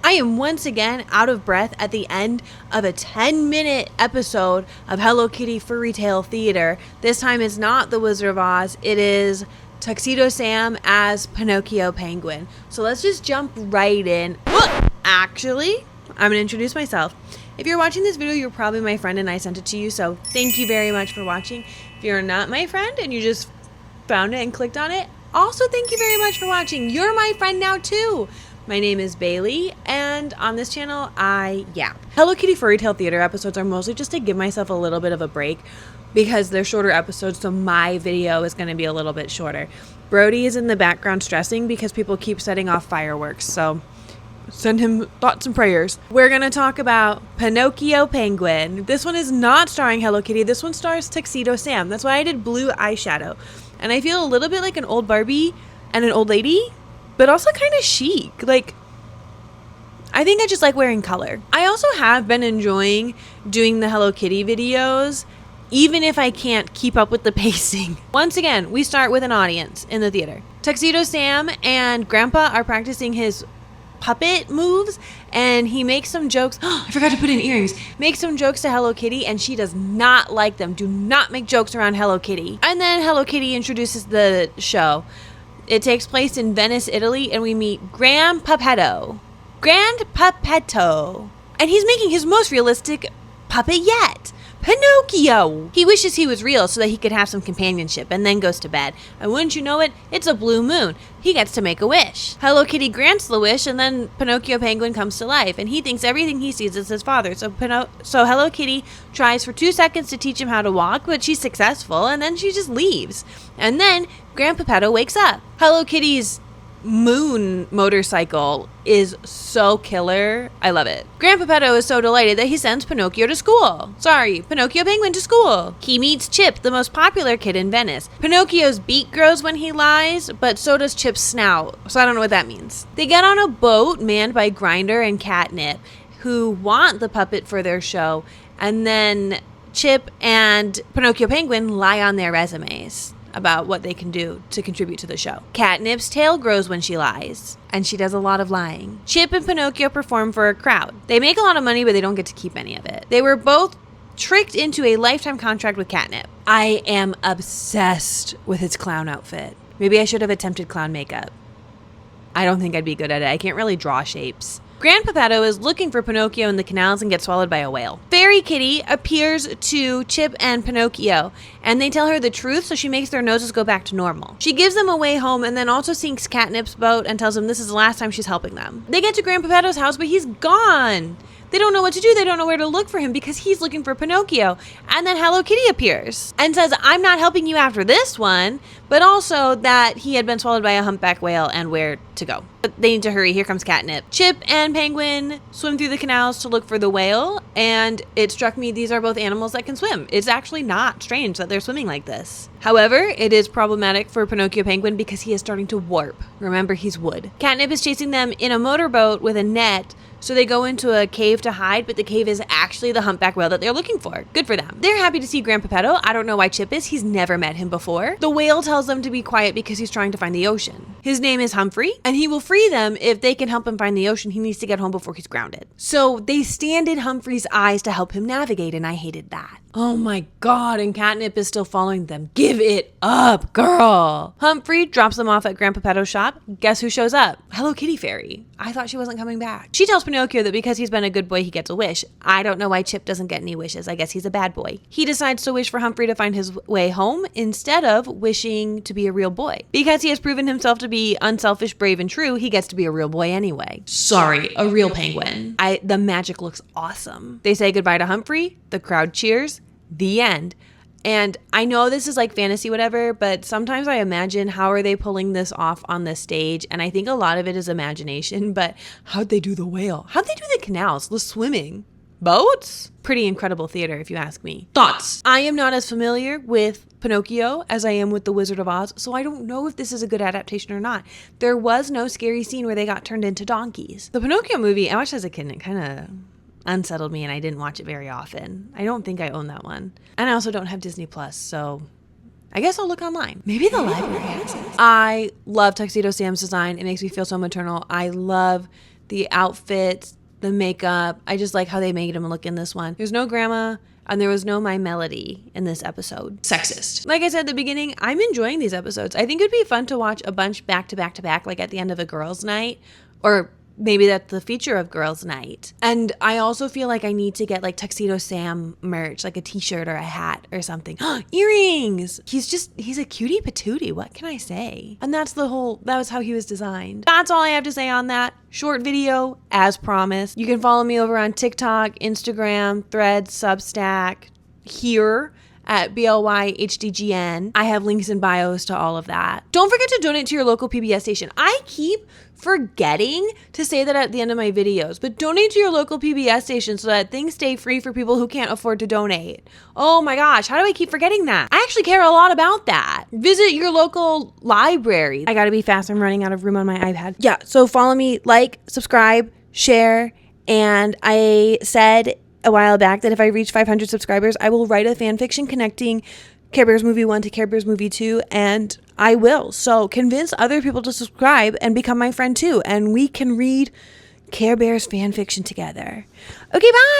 I am once again out of breath at the end of a 10-minute episode of Hello Kitty Furrytale Theater. This time it's not The Wizard of Oz, it is Tuxedo Sam as Pinocchio Penguin. So let's just jump right in. Actually, I'm going to introduce myself. If you're watching this video, you're probably my friend and I sent it to you, so thank you very much for watching. If you're not my friend and you just found it and clicked on it, also thank you very much for watching. You're my friend now too. My name is Bailey, and on this channel, I yap. Hello Kitty Furrytale Theater episodes are mostly just to give myself a little bit of a break because they're shorter episodes, so my video is going to be a little bit shorter. Brody is in the background stressing because people keep setting off fireworks, so send him thoughts and prayers. We're going to talk about Pinocchio Penguin. This one is not starring Hello Kitty. This one stars Tuxedo Sam. That's why I did blue eyeshadow. And I feel a little bit like an old Barbie and an old lady, but also kind of chic. Like, I think I just like wearing color. I also have been enjoying doing the Hello Kitty videos, even if I can't keep up with the pacing. Once again, we start with an audience in the theater. Tuxedo Sam and Grandpa are practicing his puppet moves, and he makes some jokes. I forgot to put in earrings. Makes some jokes to Hello Kitty, and she does not like them. Do not make jokes around Hello Kitty. And then Hello Kitty introduces the show. It takes place in Venice, Italy, and we meet Grand Puppetto. And he's making his most realistic puppet yet, Pinocchio. He wishes he was real so that he could have some companionship, and then goes to bed. And wouldn't you know it, it's a blue moon. He gets to make a wish. Hello Kitty grants the wish, and then Pinocchio Penguin comes to life, and he thinks everything he sees is his father. So Hello Kitty tries for 2 seconds to teach him how to walk, but she's successful, and then she just leaves. And then Grand Puppetto wakes up. Hello Kitty's moon motorcycle is so killer. I love it. Grand Puppetto is so delighted that he sends Pinocchio to school. Pinocchio Penguin to school. He meets Chip, the most popular kid in Venice. Pinocchio's beak grows when he lies, but so does Chip's snout, so I don't know what that means. They get on a boat manned by Grinder and Catnip, who want the puppet for their show, and then Chip and Pinocchio Penguin lie on their resumes about what they can do to contribute to the show. Catnip's tail grows when she lies, and she does a lot of lying. Chip and Pinocchio perform for a crowd. They make a lot of money, but they don't get to keep any of it. They were both tricked into a lifetime contract with Catnip. I am obsessed with his clown outfit. Maybe I should have attempted clown makeup. I don't think I'd be good at it. I can't really draw shapes. Grand Puppetto is looking for Pinocchio in the canals and gets swallowed by a whale. Fairy Kitty appears to Chip and Pinocchio, and they tell her the truth, so she makes their noses go back to normal. She gives them a way home and then also sinks Catnip's boat and tells them this is the last time she's helping them. They get to Grand Puppetto's house, but he's gone. They don't know what to do. They don't know where to look for him because he's looking for Pinocchio. And then Hello Kitty appears and says, I'm not helping you after this one, but also that he had been swallowed by a humpback whale and where to go. But they need to hurry. Here comes Catnip. Chip and Penguin swim through the canals to look for the whale, and it struck me these are both animals that can swim. It's actually not strange that they're swimming like this. However, it is problematic for Pinocchio Penguin because he is starting to warp. Remember, he's wood. Catnip is chasing them in a motorboat with a net, so they go into a cave to hide, but the cave is actually the humpback whale that they're looking for. Good for them. They're happy to see Grand Puppetto. I don't know why Chip is. He's never met him before. The whale tells them to be quiet because he's trying to find the ocean. His name is Humphrey, and he will free them if they can help him find the ocean. He needs to get home before he's grounded. So they stand in Humphrey's eyes to help him navigate, and I hated that. Oh my God, and Catnip is still following them. Give it up, girl. Humphrey drops them off at Grand Puppetto's shop. Guess who shows up? Hello Kitty Fairy. I thought she wasn't coming back. She tells Pinocchio that because he's been a good boy, he gets a wish. I don't know why Chip doesn't get any wishes. I guess he's a bad boy. He decides to wish for Humphrey to find his way home instead of wishing to be a real boy. Because he has proven himself to be unselfish, brave, and true, he gets to be a real boy anyway. Sorry, a real penguin. The magic looks awesome. They say goodbye to Humphrey. The crowd cheers. The end. And I know this is like fantasy, whatever, but sometimes I imagine how are they pulling this off on the stage? And I think a lot of it is imagination, but how'd they do the whale? How'd they do the canals? The swimming? Boats? Pretty incredible theater, if you ask me. Thoughts? I am not as familiar with Pinocchio as I am with The Wizard of Oz, so I don't know if this is a good adaptation or not. There was no scary scene where they got turned into donkeys. The Pinocchio movie, I watched as a kid and it kind of unsettled me and I didn't watch it very often. I don't think I own that one. And I also don't have Disney Plus, so I guess I'll look online. Maybe the library has it. I love Tuxedo Sam's design. It makes me feel so maternal. I love the outfits, the makeup. I just like how they made him look in this one. There's no grandma and there was no My Melody in this episode. Sexist. Like I said at the beginning, I'm enjoying these episodes. I think it'd be fun to watch a bunch back to back to back, like at the end of a girls' night, or maybe that's the feature of girls' night. And I also feel like I need to get like Tuxedo Sam merch, like a t-shirt or a hat or something. Earrings! He's a cutie patootie. What can I say? And that was how he was designed. That's all I have to say on that. Short video, as promised. You can follow me over on TikTok, Instagram, Threads, Substack, here at BLYHDGN. I have links in bios to all of that. Don't forget to donate to your local PBS station. I keep forgetting to say that at the end of my videos, but donate to your local PBS station so that things stay free for people who can't afford to donate. Oh my gosh, how do I keep forgetting that? I actually care a lot about that. Visit your local library. I gotta be fast, I'm running out of room on my iPad. Yeah, so follow me, like, subscribe, share, and I said a while back that if I reach 500 subscribers, I will write a fan fiction connecting Care Bears Movie 1 to Care Bears Movie 2, and I will. So convince other people to subscribe and become my friend too, and we can read Care Bears fan fiction together. Okay, bye!